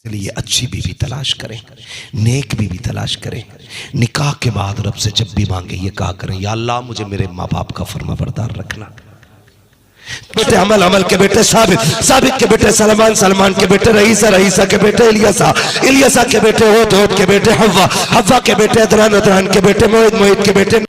इसलिए अच्छी बीवी तलाश करें, नेक बीवी तलाश करें। निकाह के बाद रब से जब भी मांगे ये कहा करें, या अल्लाह मुझे मेरे माँ बाप का फरमाबरदार रखना। बेटे अमल, अमल के बेटे साबित, साबित के बेटे सलमान, सलमान के बेटे रईसा, रईसा के बेटे इलियासा, इलियासा के बेटे होद, होद के बेटे हव्वा, हव्वा के बेटे अदरान, अदरान के बेटे मोहित, मोहित के बेटे।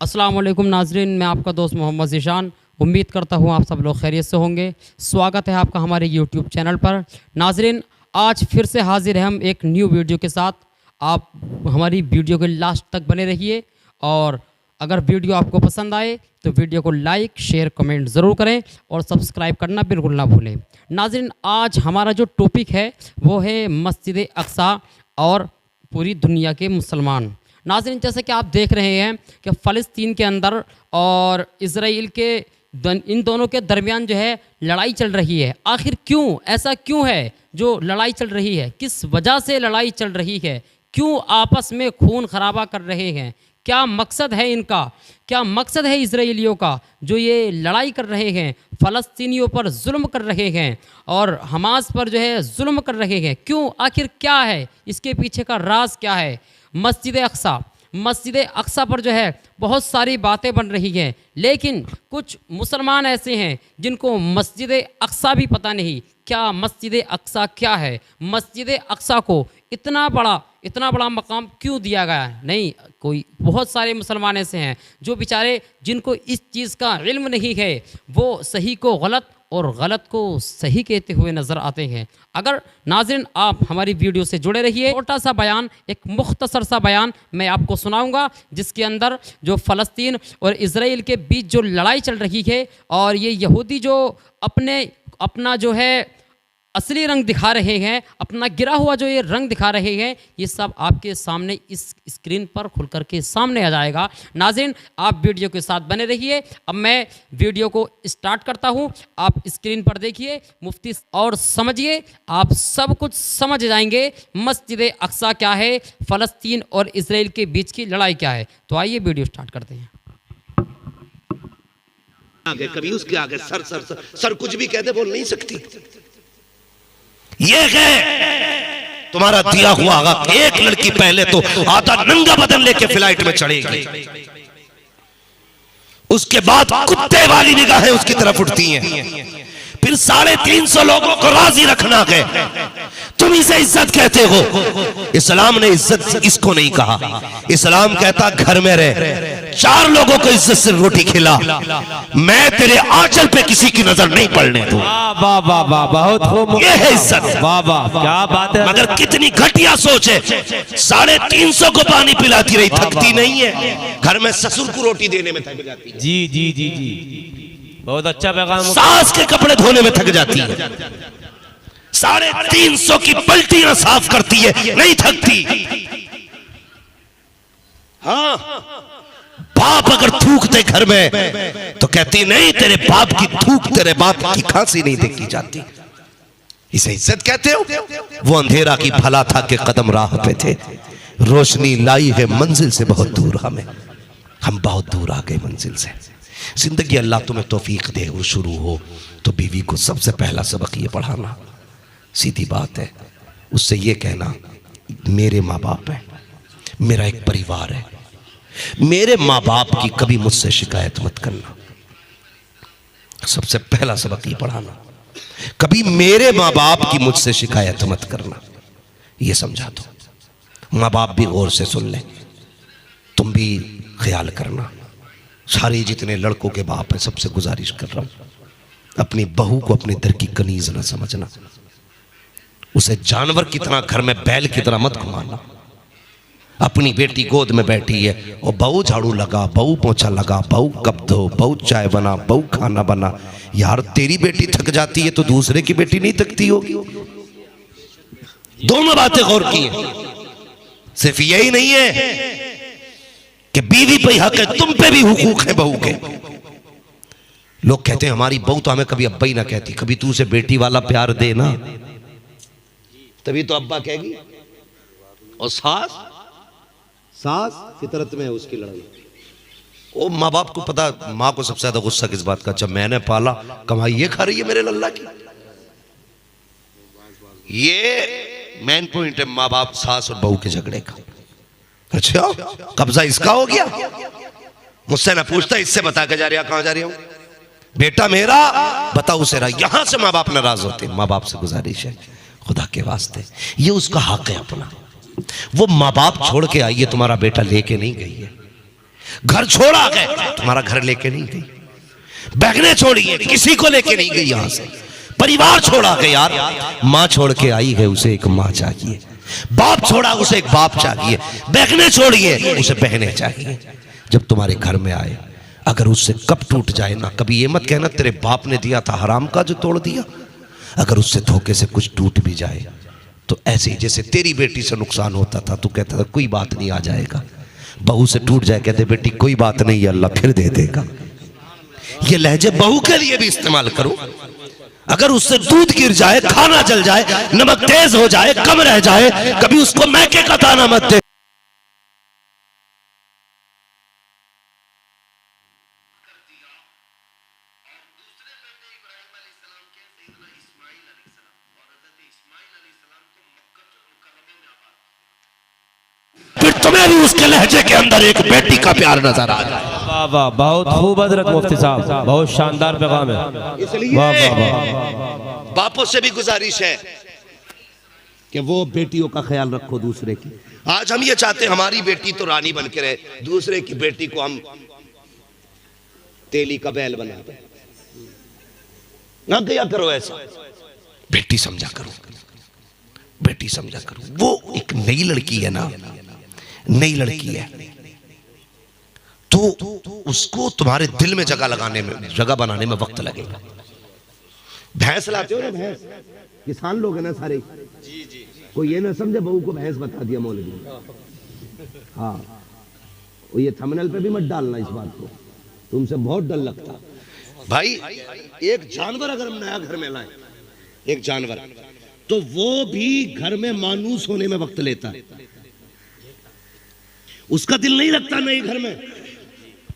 अस्सलाम वालेकुम नाजरीन, मैं आपका दोस्त मोहम्मद ज़ीशान। उम्मीद करता हूँ आप सब लोग खैरियत से होंगे। स्वागत है आपका हमारे यूट्यूब चैनल पर। नाजरीन, आज फिर से हाजिर हैं हम एक न्यू वीडियो के साथ। आप हमारी वीडियो के लास्ट तक बने रहिए और अगर वीडियो आपको पसंद आए तो वीडियो को लाइक, शेयर, कमेंट ज़रूर करें और सब्सक्राइब करना बिल्कुल ना भूलें। नाजरीन, आज हमारा जो टॉपिक है वो है मस्जिद अक्सा और पूरी दुनिया के मुसलमान। नाज़रीन, जैसे कि आप देख रहे हैं कि फ़लस्तीन के अंदर और इज़राइल के इन दोनों के दरमियान जो है लड़ाई चल रही है। आखिर क्यों, ऐसा क्यों है जो लड़ाई चल रही है? किस वजह से लड़ाई चल रही है? क्यों आपस में खून खराबा कर रहे हैं? क्या मकसद है इनका? क्या मकसद है इज़राइलियों का जो ये लड़ाई कर रहे हैं, फ़लस्तीनियों पर जुल्म कर रहे हैं और हमास पर जो है जुल्म कर रहे हैं? क्यों, आखिर क्या है इसके पीछे का राज क्या है? मस्जिद अक्सा, मस्जिद अक्सा पर जो है बहुत सारी बातें बन रही हैं, लेकिन कुछ मुसलमान ऐसे हैं जिनको मस्जिद अक्सा भी पता नहीं। क्या मस्जिद अक्सा क्या है? मस्जिद अक्सा को इतना बड़ा मकाम क्यों दिया गया है? नहीं, कोई बहुत सारे मुसलमान ऐसे हैं जो बेचारे, जिनको इस चीज़ का इल्म नहीं है, वो सही को गलत और गलत को सही कहते हुए नज़र आते हैं। अगर नाज़रीन आप हमारी वीडियो से जुड़े रहिए, छोटा सा बयान, एक मुख्तसर सा बयान मैं आपको सुनाऊंगा, जिसके अंदर जो फ़लस्तीन और इज़राइल के बीच जो लड़ाई चल रही है और ये यहूदी जो अपना जो है असली रंग दिखा रहे हैं, अपना गिरा हुआ जो ये रंग दिखा रहे हैं, ये सब आपके सामने इस स्क्रीन पर खुल कर के सामने आ जाएगा। नाज़रीन, आप वीडियो के साथ बने रहिए। अब मैं वीडियो को स्टार्ट करता हूँ। आप स्क्रीन पर देखिए मुफ्ती और समझिए, आप सब कुछ समझ जाएंगे। मस्जिद अक्सा क्या है, फ़लस्तीन और इज़राइल के बीच की लड़ाई क्या है। तो आइए वीडियो स्टार्ट करते हैं। आगे कभी उसके आगे सर सर सर, सर कुछ भी कहते बोल नहीं सकती। ये है तुम्हारा दिया हुआ हक। एक लड़की पहले तो आधा नंगा बदन लेके फ्लाइट में चढ़ेगी, उसके बाद कुत्ते वाली निगाहें उसकी तरफ उठती हैं, फिर 350 लोगों को राजी रखना है। तुम इसे इज्जत कहते हो। इस्लाम ने इज्जत इसको नहीं कहा। इस्लाम कहता घर में रह, 4 लोगों को इज्जत से रोटी खिला, मैं तेरे आंचल पे किसी की नजर नहीं पड़ने दूं। वाह वाह वाह, बहुत खूब, ये है इज्जत। वाह वाह, क्या बात है। मगर कितनी घटिया सोच है, 350 को पानी पिलाती रही, थकती नहीं है। घर में ससुर को रोटी देने में थक जाती है। जी जी जी जी, बहुत अच्छा पैगाम। सास के कपड़े धोने में थक जाती है, 350 की पलटियां साफ करती है, नहीं थकती। हाँ, बाप अगर थूकते घर में तो कहती नहीं, तेरे बाप की थूक तेरे बाप की खांसी नहीं देखी जाती। इसे इज्जत कहते हो? वो अंधेरा की भला था कि कदम राह पे थे, रोशनी लाई है मंजिल से बहुत दूर। हम बहुत दूर आ गए मंजिल से। जिंदगी अल्लाह तुम्हें तौफीक दे, वो शुरू हो तो बीवी को सबसे पहला सबक ये पढ़ाना, सीधी बात है। उससे ये कहना मेरे माँ बाप हैं, मेरा एक परिवार है, मेरे माँ बाप की कभी मुझसे शिकायत मत करना। सबसे पहला सबक ये पढ़ाना, कभी मेरे माँ बाप की मुझसे शिकायत मत करना। ये समझा दो। माँ बाप भी गौर से सुन लें, तुम भी ख्याल करना। सारे जितने लड़कों के बाप हैं, सबसे गुजारिश कर रहा हूं, अपनी बहू को अपने दर की कनीज ना समझना। उसे जानवर की तरह, घर में बैल की तरह मत घुमाना। अपनी बेटी गोद में बैठी है और बहू झाड़ू लगा, बहू पोछा लगा, बहू कप धो, बहू चाय बना, बहू खाना बना। यार, तेरी बेटी थक जाती है तो दूसरे की बेटी नहीं थकती होगी? दोनों बातें गौर की हैं। सिर्फ यही नहीं है कि बीवी पे हक है, तुम पे भी हुकूक है बहू के। लोग कहते हैं हमारी बहू तो हमें कभी अब्बा ही ना कहती। कभी तू उसे बेटी वाला प्यार दे ना, तभी तो अब्बा कहेगी। और सास फितरत में है उसकी लड़ाई। ओ माँ बाप को पता, माँ को सबसे ज्यादा गुस्सा किस बात का? जब मैंने पाला, कमाई ये खा रही है मेरे लल्ला की। ये मेन पॉइंट है माँ बाप सास और बहू के झगड़े का। अच्छा, कब्जा इसका हो गया, मुझसे ना पूछता, इससे बता के जा रहा कहां जा रही हूं, बेटा मेरा बताओ उसे रहा। यहां से माँ बाप नाराज होते हैं। माँ बाप से गुजारिश है, खुदा के वास्ते, ये उसका हक है अपना। वो माँ बाप छोड़ के आई है, तुम्हारा बेटा लेके नहीं गई है। घर छोड़ा गए, तुम्हारा घर लेके नहीं गई। बहनें छोड़ी है, किसी को लेके नहीं गई। यहां से परिवार छोड़ा गया यार। माँ छोड़ के आई है, उसे एक माँ चाहिए। बाप छोड़ा, उसे एक बाप चाहिए। बहनें छोड़िए, उसे बहनें चाहिए। जब तुम्हारे घर में आए, अगर उससे कब टूट जाए ना, कभी ये मत कहना तेरे बाप ने दिया था हराम का जो तोड़ दिया। अगर उससे धोखे से कुछ टूट भी जाए तो ऐसे ही जैसे तेरी बेटी से नुकसान होता था, तू कहता था कोई बात नहीं आ जाएगा। बहू से टूट जाए, कहते बेटी कोई बात नहीं, अल्लाह फिर दे देगा। ये लहजे बहू के लिए भी इस्तेमाल करो। अगर उससे दूध गिर जाए, खाना जल जाए, नमक तेज हो जाए, कम रह जाए, कभी उसको मैके का दाना मत दे। फिर तुम्हें भी उसके लहजे के अंदर एक बेटी का प्यार नजर आ जाए। वाह वाह, बहुत खूब हजरत मुफ्ती साहब, बहुत शानदार पैगाम है। इसलिए वाह वाह वाह। बापों से भी गुजारिश है कि वो बेटियों का ख्याल रखो दूसरे की। आज हम ये चाहते हैं हमारी बेटी तो रानी बन के रहे, दूसरे की बेटी को हम तेली का बैल बना दें। ना किया करो ऐसा। बेटी समझा करो, बेटी समझा करो। वो एक नई लड़की है ना, नई लड़की है, तो उसको तुम्हारे दिल में जगह लगाने में, जगह बनाने में वक्त लगेगा। भैंस लाते हो ना, भैंस, किसान लोग हैं ना सारे, कोई ये ना समझे बहू को भैंस बता दिया मौलवी। हाँ, ये थंबनेल पे भी मत डालना इस बात को, तुमसे बहुत डर लगता भाई। एक जानवर अगर हम नया घर में लाए, एक जानवर, तो वो भी घर में मानूस होने में वक्त लेता है। उसका दिल नहीं लगता नए घर में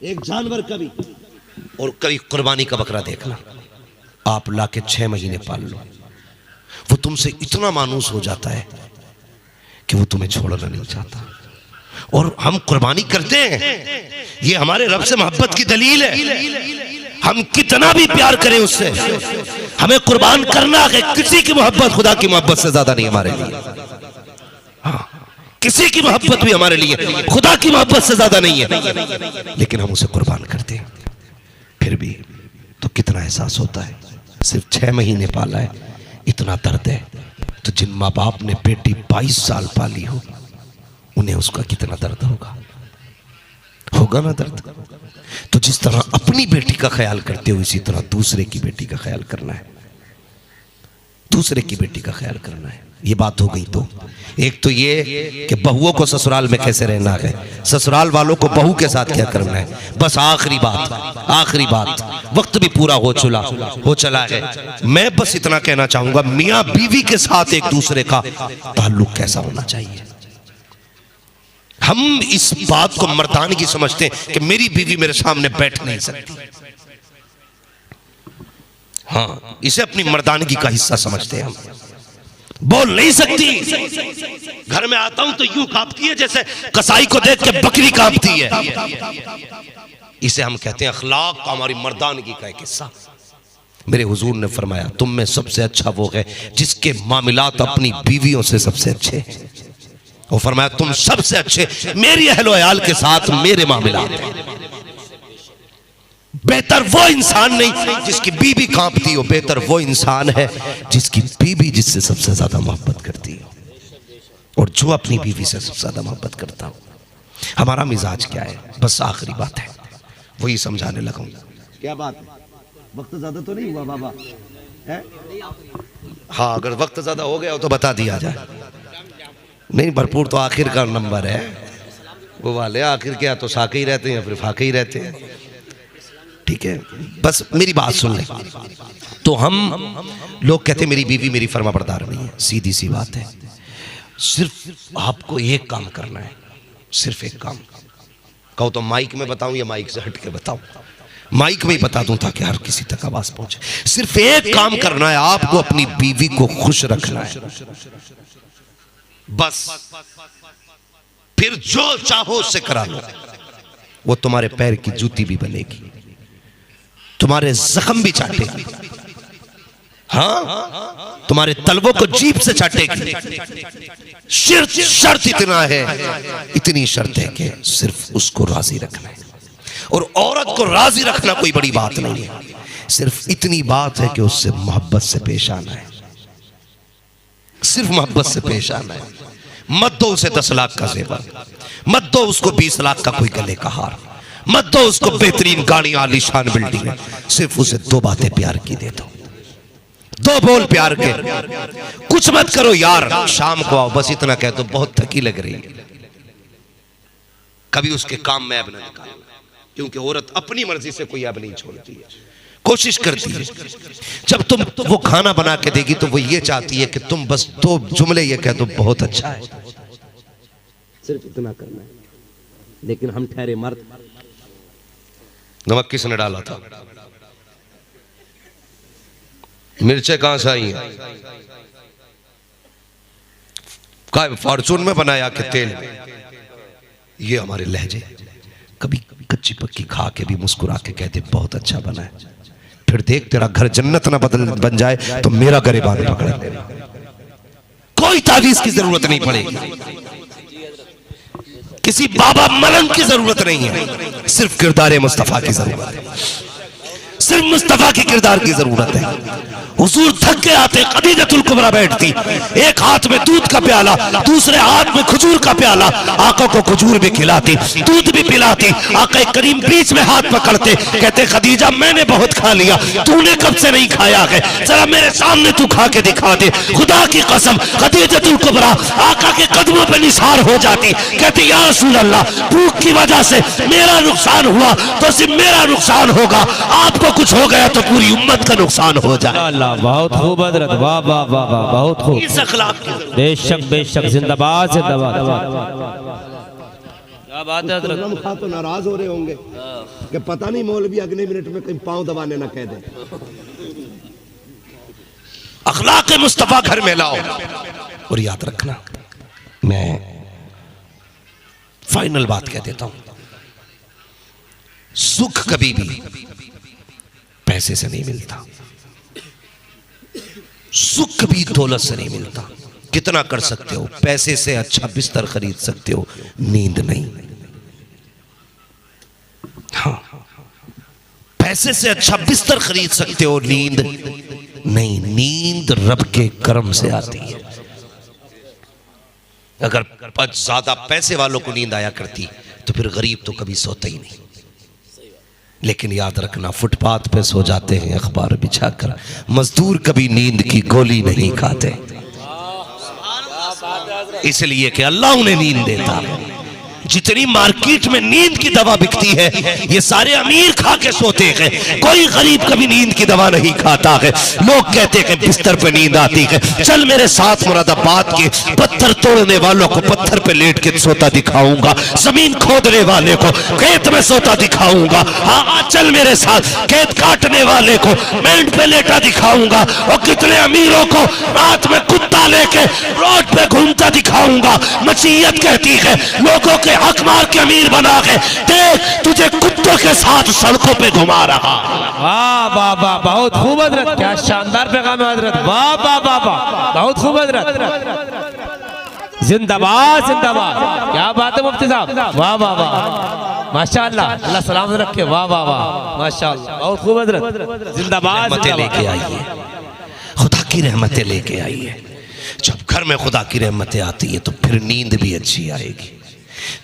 एक जानवर का भी। और कभी कुर्बानी का बकरा देखना, आप लाके 6 महीने पाल लो, वो तुमसे इतना मानूस हो जाता है कि वो तुम्हें छोड़ना नहीं चाहता। और हम कुर्बानी करते हैं, ये हमारे रब से मोहब्बत की दलील है। हम कितना भी प्यार करें उससे, हमें कुर्बान करना है। किसी की मोहब्बत खुदा की मोहब्बत से ज्यादा नहीं हमारे लिए। हाँ, किसी की मोहब्बत भी हमारे लिए खुदा की मोहब्बत से ज्यादा नहीं है, लेकिन हम उसे कुर्बान करते हैं। फिर भी तो कितना एहसास होता है। सिर्फ 6 महीने पाला है, इतना दर्द है। तो जिन माँ बाप ने बेटी 22 साल पाली हो, उन्हें उसका कितना दर्द होगा ना दर्द। तो जिस तरह अपनी बेटी का ख्याल करते हो, इसी तरह दूसरे की बेटी का ख्याल करना है। दूसरे की बेटी का ख्याल करना है। ये बात हो गई। तो एक तो ये कि बहुओं को ससुराल में कैसे रहना है, ससुराल वालों को बहू के साथ क्या करना है। बस आखिरी बात, वक्त भी पूरा हो चला है। मैं बस इतना कहना चाहूंगा, मियां बीवी के साथ एक दूसरे का ताल्लुक कैसा होना चाहिए। हम इस बात को मर्दानगी समझते हैं कि मेरी बीवी मेरे सामने बैठ नहीं सकती। हाँ, इसे अपनी मर्दानगी का हिस्सा समझते हैं हम। बोल नहीं सकती, घर में आता हूं तो यूं कांपती है जैसे कसाई को देख के बकरी कांपती है। इसे हम कहते हैं अखलाक का, हमारी मर्दानगी का एक हिस्सा। मेरे हुजूर ने फरमाया, तुम में सबसे अच्छा वो है जिसके मामलात अपनी बीवियों से सबसे अच्छे हैं। वो फरमाया, तुम सबसे अच्छे मेरी अहलो अयाल के साथ मेरे मामलात हैं। बेहतर वो इंसान नहीं जिसकी बीवी कांपती हो, बेहतर वो इंसान है जिसकी बीवी जिससे सबसे ज्यादा मोहब्बत करती हो, और जो अपनी बीवी से सबसे ज्यादा मोहब्बत करता हो। हमारा मिजाज क्या है, बस आखिरी बात है, वही समझाने लगा। क्या बात है, वक्त ज्यादा तो नहीं हुआ बाबा है? हाँ, अगर वक्त ज्यादा हो गया हो तो बता दिया जाए। नहीं, भरपूर तो आखिर का नंबर है। वो वाले आखिर क्या, तो साके ही रहते हैं, फिर फाके ही रहते हैं। ठीक है, बस मेरी बात सुन ले। तो हम लोग कहते हैं मेरी बीवी मेरी फर्मा बरदार नहीं है। सीधी सी बात है, सिर्फ आपको एक काम करना है, सिर्फ एक काम। कहो तो माइक में बताऊं या माइक से हट के बताऊं? माइक में ही बता दूं ताकि हर किसी तक आवाज पहुंचे। सिर्फ एक काम करना है, आपको अपनी बीवी को खुश रखना है, बस। फिर जो चाहो उससे करा लो। वो तुम्हारे पैर की जूती भी बनेगी, तुम्हारे जख्म भी चाटेगी, हाँ, तुम्हारे तलवों को जीभ से चाटेगी। शर्त इतना है, इतनी शर्त है कि सिर्फ उसको राजी रखना है। और औरत को राजी रखना कोई बड़ी बात नहीं है, सिर्फ इतनी बात है कि उससे मोहब्बत से पेश आना है, सिर्फ मोहब्बत से पेश आना है। मत दो उसे 10 लाख का जेवर, मत दो उसको 20 लाख का कोई गले का हार, मत दो उसको बेहतरीन गाड़ी आलीशान बिल्डिंग, सिर्फ उसे 2 बातें प्यार की दे दो, 2 बोल प्यार के। कुछ मत करो यार, शाम को आओ, बस इतना कह दो बहुत थकी लग रही है। कभी उसके काम में ऐब ना निकालना, क्योंकि औरत अपनी मर्जी से कोई ऐब नहीं छोड़ती है, कोशिश करती है। जब तुम वो खाना बना के देगी तो वो ये चाहती है कि तुम बस 2 जुमले ये कह दो, बहुत अच्छा है, सिर्फ इतना करना है। लेकिन हम ठहरे मर्द। नमक किसने डाला था? मिर्चें कहां से आई हैं? क्या फॉर्चून में बनाया कि तेल में? ये हमारे लहजे। कभी कच्ची पक्की खा के भी मुस्कुरा के कहते बहुत अच्छा बना है, फिर देख तेरा घर जन्नत ना बन जाए तो मेरा गरेबान पकड़ लेना। कोई तावीज की जरूरत नहीं पड़ेगी, किसी बाबा मलंग की जरूरत नहीं है, सिर्फ किरदार मुस्तफा की जरूरत है, सिर्फ मुस्तफा की किरदार की जरूरत है। हुजूर थक के आते, खदीजतुल कुबरा बैठती, एक हाथ में दूध का प्याला, दूसरे हाथ में खजूर का प्याला, आका को खजूर भी खिलाती, दूध भी पिलाती। आका करीम बीच में हाथ पकड़ते, कहते खदीजा मैंने बहुत खा लिया, तूने कब से नहीं खाया है, जरा मेरे सामने तू खा के दिखा दे। खुदा की कसम खदीजतुल कुबरा आका के कदमों पे निसार हो जाती, कहती या रसूल अल्लाह, भूख की वजह से मेरा नुकसान हुआ तो सिर्फ मेरा नुकसान होगा, आपको कुछ हो गया तो पूरी उम्मत का नुकसान हो जाए। बहुत खूब हजरत, वाह वाह वाह वाह, बहुत खूब। इस अखलाक की बेशक बेशक, जिंदाबाद जिंदाबाद। क्या बात है हजरत? हम खा तो नाराज हो रहे होंगे कि पता नहीं मौलवी अगले मिनट में कहीं पांव दबाने ना कह दे। अखलाक मुस्तफा घर में लाओ। और याद रखना, मैं फाइनल बात कह देता हूं, सुख कभी भी पैसे से नहीं मिलता, सुख कभी दौलत से नहीं मिलता। कितना कर सकते हो, पैसे से अच्छा बिस्तर खरीद सकते हो, नींद नहीं। हाँ, पैसे से अच्छा बिस्तर खरीद सकते हो, नींद नहीं। नींद रब के करम से आती है। अगर ज्यादा पैसे वालों को नींद आया करती तो फिर गरीब तो कभी सोता ही नहीं। लेकिन याद रखना, फुटपाथ पे सो जाते हैं अखबार बिछाकर, मजदूर कभी नींद की गोली नहीं खाते, इसलिए कि अल्लाह उन्हें नींद देता है। जितनी मार्केट में नींद की दवा बिकती है, ये सारे अमीर खा के सोते हैं, कोई गरीब कभी नींद की दवा नहीं खाता है। लोग कहते हैं बिस्तर पे नींद आती है, चल मेरे साथ मुरादाबाद के पत्थर तोड़ने वालों को पत्थर पे लेट के सोता दिखाऊंगा, जमीन खोदने वाले को खेत में सोता दिखाऊंगा, हाँ चल मेरे साथ खेत काटने वाले को मेंढ पे लेटा दिखाऊंगा, और कितने अमीरों को रात में कुत्ता लेके रोड पे घूमता दिखाऊंगा। मसीहत कहती है लोगों के हक मार के अमीर बना के देख, तुझे कुत्तों के साथ सड़कों पे घुमा रहा। वाह वाह वाह, बहुत खूब हजरत, क्या शानदार पैगाम है हजरत, वाह वाह वाह वाह, बहुत खूब हजरत, जिंदाबाद जिंदाबाद। क्या बात है मुफ्ती साहब, वाह वाह वाह, माशाअल्लाह, अल्लाह सलामत रखे, वाह वाह वाह, माशाअल्लाह, बहुत खूब हजरत, जिंदाबाद। रहमतें लेके आइए, खुदा की रहमतें लेके आइए। जब घर में खुदा की रहमतें आती है तो फिर नींद भी अच्छी आएगी,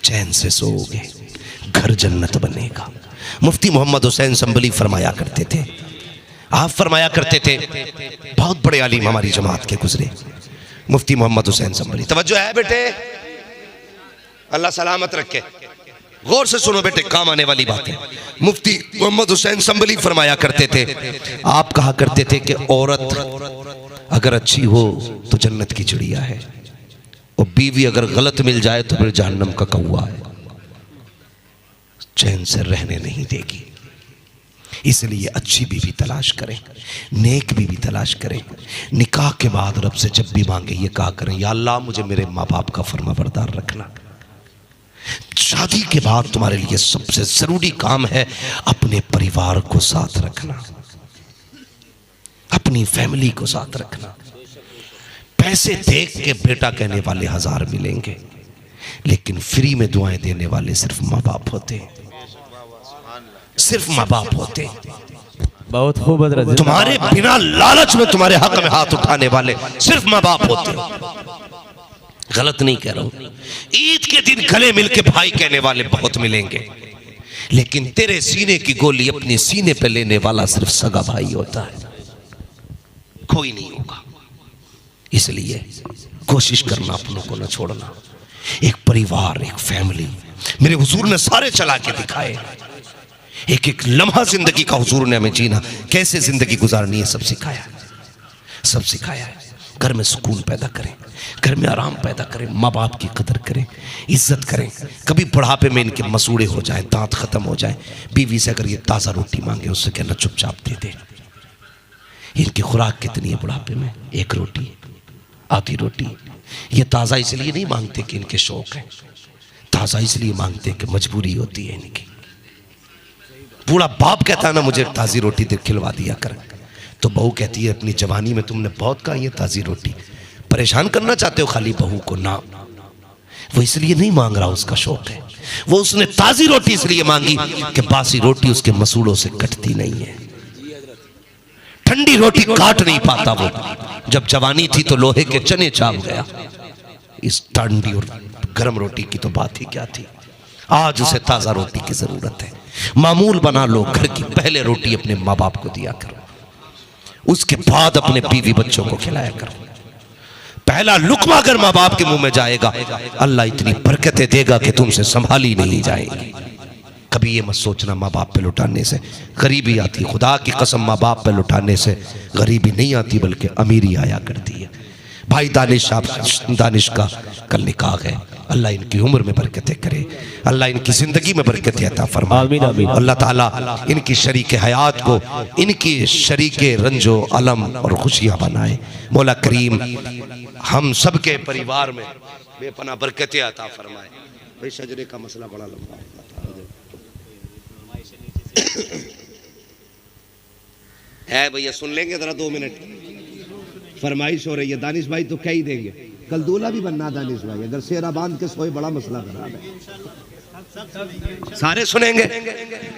चैन से सोओगे, घर जन्नत बनेगा। मुफ्ती मोहम्मद हुसैन संभली फरमाया करते थे, आप फरमाया करते थे, बहुत बड़े आलिम हमारी जमात के गुजरे, मुफ्ती मोहम्मद हुसैन संभली। तवज्जो है बेटे, अल्लाह सलामत रखे, गौर से सुनो बेटे, काम आने वाली बात है। मुफ्ती मोहम्मद हुसैन संभली फरमाया करते थे, आप कहा करते थे कि औरत अगर अच्छी हो तो जन्नत की चिड़िया है, और बीवी अगर गलत मिल जाए तो फिर जहन्नम का कौवा है, चैन से रहने नहीं देगी। इसलिए अच्छी बीवी तलाश करें, नेक बीवी तलाश करें। निकाह के बाद रब से जब भी मांगे ये कहा करें, या अल्लाह मुझे मेरे माँ बाप का फर्माबरदार रखना। शादी के बाद तुम्हारे लिए सबसे जरूरी काम है अपने परिवार को साथ रखना, अपनी फैमिली को साथ रखना। पैसे देख के बेटा कहने वाले 1000 मिलेंगे, लेकिन फ्री में दुआएं देने वाले सिर्फ माँ बाप होते हैं, सिर्फ माँ बाप होते हैं। बहुत खूब हजरत। तुम्हारे बिना लालच में तुम्हारे हक में हाथ उठाने वाले सिर्फ माँ बाप होते हैं। गलत नहीं कह रहा हूं। ईद के दिन गले मिलके भाई कहने वाले बहुत मिलेंगे, लेकिन तेरे सीने की गोली अपने सीने पे लेने वाला सिर्फ सगा भाई होता है, कोई नहीं होगा। इसलिए कोशिश करना अपनों को न छोड़ना। एक परिवार, एक फैमिली मेरे हुजूर ने सारे चला के दिखाए। एक एक लम्हा जिंदगी का हुजूर ने हमें जीना, कैसे जिंदगी गुजारनी है, सब सिखाया, सब सिखाया है। घर में सुकून पैदा करें, घर में आराम पैदा करें, माँ बाप की कदर करें, इज्जत करें। कभी बुढ़ापे में इनके मसूड़े हो जाए, दांत खत्म हो जाए, बीवी से अगर ये ताज़ा रोटी मांगे उससे कहना चुपचाप दे दे। इनकी खुराक कितनी है बुढ़ापे में? 1 रोटी, आधी रोटी। ये ताज़ा इसलिए नहीं मांगते कि इनके शौक है, ताज़ा इसलिए मांगते कि मजबूरी होती है इनकी। बूढ़ा बाप कहता है ना मुझे ताज़ी रोटी दे खिलवा दिया कर, तो बहू कहती है अपनी जवानी में तुमने बहुत खाई है ताज़ी रोटी, परेशान करना चाहते हो खाली बहू को ना। वो इसलिए नहीं मांग रहा, उसका शौक है। वो उसने ताज़ी रोटी इसलिए मांगी कि बासी रोटी उसके मसूड़ों से कटती नहीं है, ठंडी रोटी काट नहीं पाता वो। जब जवानी थी तो लोहे के चने चाप गया, इस ठंडी और गर्म रोटी की तो बात ही क्या थी। आज उसे ताज़ा रोटी की जरूरत है। मामूल बना लो, घर की पहले रोटी अपने माँ बाप को दिया करो, उसके बाद अपने बीवी बच्चों को खिलाया करो। पहला लुकमा अगर माँ बाप के मुंह में जाएगा, अल्लाह इतनी बरकतें देगा कि तुमसे संभाली नहीं जाएगी। कभी ये मत सोचना माँ बाप पे लुटाने से गरीबी आती। खुदा की कसम, माँ बाप पे लुटाने से गरीबी नहीं आती, बल्कि अमीरी आया करती है। भाई दानिश का कल निकाह है, अल्लाह इनकी उम्र में बरकतें करे, अल्लाह इनकी ज़िंदगी में बरकतें अता फरमाए। अल्लाह ताला इनकी शरीक हयात को इनकी शरीक रंजो अलम और खुशियाँ बनाए। मौला करीम हम सब के परिवार में बेपना बरकतें अता फरमाए। भाई शजरे का मसला बड़ा लंबा है भैया, सुन लेंगे जरा 2 मिनट। फरमाइश हो रही है, दानिश भाई तो कह ही देंगे। कल दूल्हा भी बनना दानिश भाई, अगर सेहरा बांध के सोए बड़ा मसला खराब है। सारे सुनेंगे।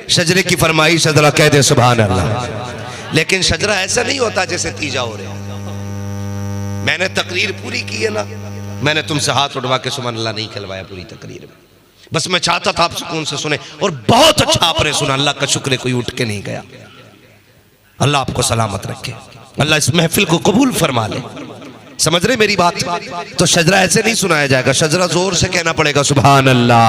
शजरे की फरमाइश जरा कह दे सुभान अल्लाह। लेकिन शजरा ऐसा नहीं होता जैसे तीजा हो रहा। मैंने तकरीर पूरी की है ना, मैंने तुमसे हाथ उठवा के सुभान अल्लाह नहीं खिलवाया पूरी तकरीर में। बस मैं चाहता था आप सुकून से सुने, और बहुत अच्छा आपने सुना। अल्लाह का शुक्र है कोई उठ के नहीं गया। अल्लाह आपको सलामत रखे, अल्लाह इस महफिल को कबूल फरमा ले। समझ रहे मेरी बात? तो शजरा ऐसे नहीं सुनाया जाएगा, शजरा जोर से कहना पड़ेगा सुभान अल्लाह।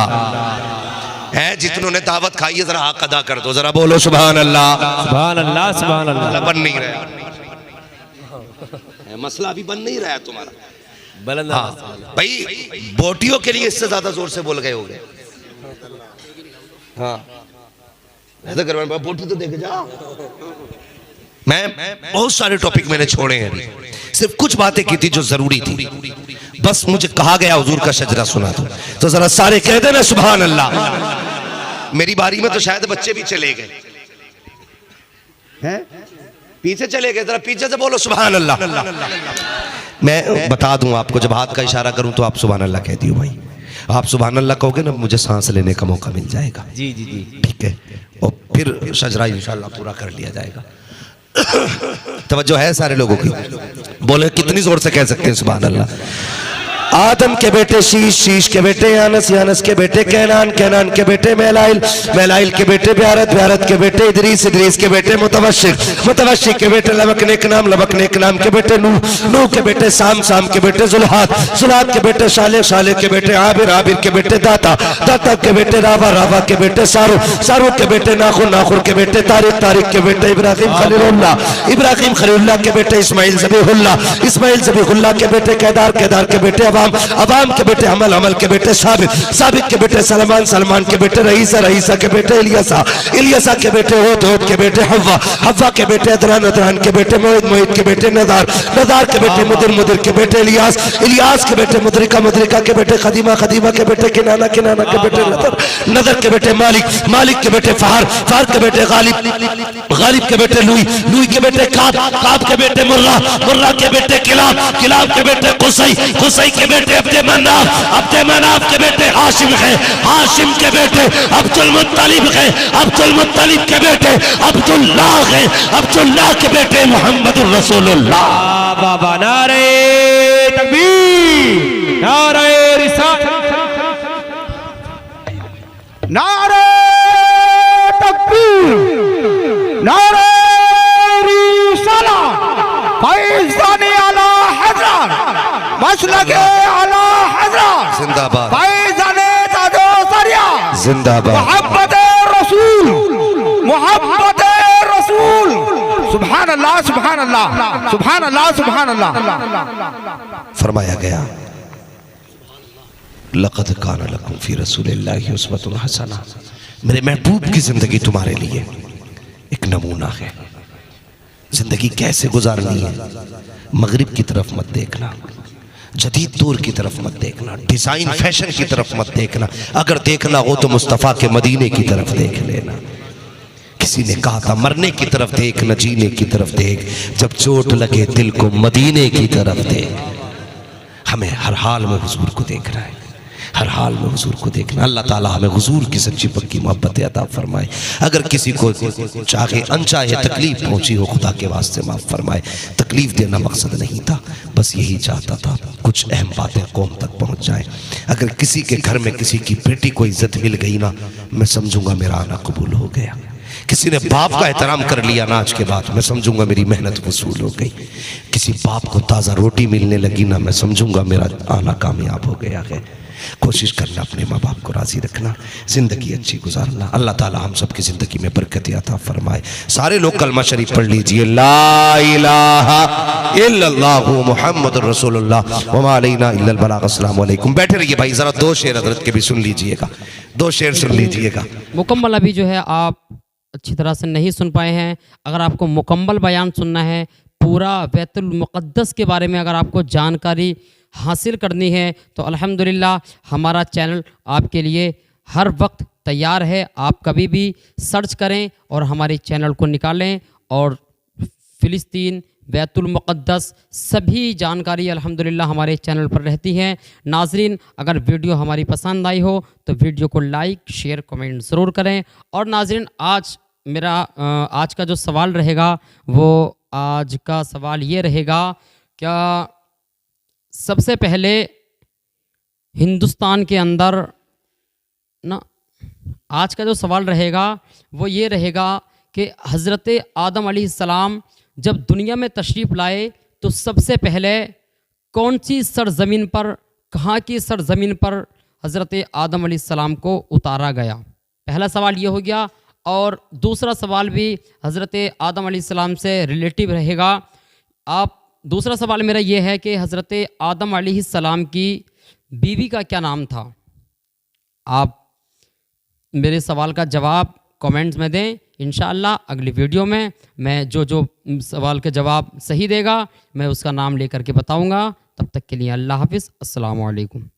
है जितनों ने दावत खाई है जरा हक अदा कर दो, जरा बोलो सुभान अल्लाह। सुभान अल्लाह, सुभान अल्लाह। बन नहीं रहा मसला, अभी बन नहीं रहा तुम्हारा। हाँ भाई, बोटियों के लिए इससे ज्यादा जोर से बोल गए होगे। हाँ ऐसा करवा, बोटी तो देखे जाओ। मैं बहुत सारे टॉपिक मैंने छोड़े हैं, सिर्फ कुछ बातें की थी जो जरूरी थी। बस मुझे कहा गया हुजूर का शजरा सुना दो, तो जरा सारे कह देना सुभान अल्लाह। मेरी बारी में तो शायद बच्चे भी चले गए हैं, पीछे चले गए, जरा पीछे से बोलो सुभान अल्लाह। मैं बता दूं आपको, जब हाथ का इशारा करूं तो आप सुभान अल्लाह कह दियो भाई। आप सुभान अल्लाह कहोगे ना, मुझे सांस लेने का मौका मिल जाएगा। जी जी जी ठीक है, और फिर शजरा इंशाल्लाह पूरा कर लिया जाएगा। तवज्जो है सारे लोगों की? बोले कितनी जोर से कह सकते हैं सुभान अल्लाह। आदम के बेटे शीश, शीश के बेटे यानस, यानस के बेटे कैनान, कैनान के बेटे मेलाइल, मेलाइल के बेटे ब्यारत, ब्यारत के बेटे इदरीस, इदरीस के बेटे मुतवशिक, मुतवशिक के बेटे लबक नेक नाम, लबक नेक नाम के बेटे नूह, नूह के बेटे साम, साम के बेटे जुल्हात, जुल्हात के बेटे शाले, शाले के बेटे आबिर, आबिर के बेटे दाता, दाता के बेटे रावा, रावा के बेटे सारू, सारू के बेटे नाखुर, नाखुर के बेटे तारिक, तारिक के बेटे इब्राहिम खलीलुल्लाह, इब्राहिम खलीलुल्लाह के बेटे इस्माइल ज़बीहुल्लाह, इस्माइल ज़बीहुल्लाह के बेटे केदार, केदार के बेटे अवाम के बेटे अमल, अमल के बेटे साबित, साबित के बेटे सलमान, सलमान के बेटे रईसा, रईसा के बेटे इलियासा, इलियासा के बेटे होद, होद के बेटे हव्वा, हव्वा के बेटे अदरान, अदरान के बेटे मोहित, मोहित के बेटे नदार, नदार के बेटे मुदिर, मुदिर के बेटे इलियास, इलियास के बेटे मुद्रिका, मुद्रिका के बेटे खदीमा, खदीमा के बेटे किनाना, किनाना के बेटे नदर, नदर के बेटे मालिक, मालिक के बेटे फहर, फहर के बेटे गालिब, गालिब के बेटे लुई, लुई के बेटे काब, काब के बेटे मुर्रा, मुर्रा के बेटे किलाब, किलाब के बेटे कुसई, कुसई के बेटे अब्दे मनाफ, अब्दे मनाफ के बेटे हाशिम है, हाशिम के बेटे अब्दुल मुत्तलिब है, अब्दुल मुत्तलिब के बेटे अब्दुल्लाह है, अब्दुल्लाह के बेटे मोहम्मद रसूलुल्लाह। बाबा नारे तकबीर, नारे रिसालत, नारे तकबीर, नारे रिसालत, फैज़ानी आला हज़रत, मसलके आला हज़रत, जिंदाबाद, फैज़ाने ताजो सरिया, जिंदाबाद, मोहब्बत रसूल, मोहब्बत रसूल, सुभान अल्लाह, सुभान अल्लाह, सुभान अल्लाह, सुभान अल्लाह। फरमाया गया लक़द कान लकुम फी रसूलिल्लाहि उस्वतुन हसना, मेरे महबूब की जिंदगी तुम्हारे लिए एक नमूना है। जिंदगी कैसे गुजारनी है, मगरिब की तरफ मत देखना, जदीद दौर की तरफ मत देखना, डिजाइन फैशन की तरफ मत देखना, अगर देखना हो तो मुस्तफ़ा के मदीने की तरफ देख लेना। किसी ने कहा था मरने की तरफ देख न जीने की तरफ देख, जब चोट लगे दिल को मदीने की तरफ देख। हमें हर हाल में हुजूर को देखना है, हर हाल में हुजूर को देखना। अल्लाह ताला हमें हुजूर की सच्ची पक्की मोहब्बत अता फरमाए। अगर किसी को चाहे अनचाहे तकलीफ पहुंची हो, खुदा के वास्ते माफ फरमाए। तकलीफ देना मकसद नहीं था, बस यही चाहता था कुछ अहम बातें कौम तक पहुंच जाए। अगर किसी के घर में किसी की बेटी को इज्जत मिल गई ना, मैं समझूंगा मेरा आना कबूल हो गया। किसी ने बाप का एहतराम कर लिया ना आज के बाद, मैं समझूंगा मेरी मेहनत वसूल हो गई। किसी बाप को ताज़ा रोटी मिलने लगी ना, मैं समझूंगा मेरा आना कामयाब हो गया है। कोशिश करना अपने माँ बाप को राज़ी रखना, ज़िंदगी अच्छी गुजारना। अल्लाह ताला हम सब की ज़िंदगी में बरकत अता फरमाए। सारे लोग कलमा शरीफ पढ़ लीजिए, ला इलाहा इल्लल्लाहु मुहम्मदुर रसूलुल्लाह व मा अलैना इल्लल बलाग। अस्सलामु अलैकुम। बैठे रहिए भाई, ज़रा दो शेर हज़रत के भी सुन लीजिएगा, दो शेर सुन लीजिएगा। मुकम्मल अभी जो है आप अच्छी तरह से नहीं सुन पाए हैं। अगर आपको मुकम्मल बयान सुनना है, पूरा बैतुल मुक़द्दस के बारे में अगर आपको जानकारी हासिल करनी है, तो अल्हम्दुलिल्लाह हमारा चैनल आपके लिए हर वक्त तैयार है। आप कभी भी सर्च करें और हमारे चैनल को निकालें और फ़िलिस्तीन, बैतुल मुक़द्दस सभी जानकारी अल्हम्दुलिल्लाह हमारे चैनल पर रहती हैं। नाज़रीन, अगर वीडियो हमारी पसंद आई हो तो वीडियो को लाइक, शेयर, कमेंट ज़रूर करें। और नाज़रीन, आज मेरा आज का जो सवाल रहेगा, वो आज का सवाल ये रहेगा, क्या सबसे पहले हिंदुस्तान के अंदर ना, आज का जो सवाल रहेगा वो ये रहेगा कि हज़रत आदम अलैहिस्सलाम जब दुनिया में तशरीफ़ लाए तो सबसे पहले कौन सी सरज़मीन पर, कहाँ की सरज़मीन पर हज़रत आदम अलैहिस्सलाम को उतारा गया? पहला सवाल ये हो गया। और दूसरा सवाल भी हज़रत आदम अलैहिस्सलाम से रिलेटिव रहेगा। दूसरा सवाल मेरा ये है कि हज़रत आदम अलैहिस्सलाम की बीवी का क्या नाम था? आप मेरे सवाल का जवाब कमेंट्स में दें। इंशाअल्लाह अगली वीडियो में मैं जो सवाल के जवाब सही देगा मैं उसका नाम लेकर के बताऊंगा। तब तक के लिए अल्लाह हाफ़िज़, अस्सलामु अलैकुम।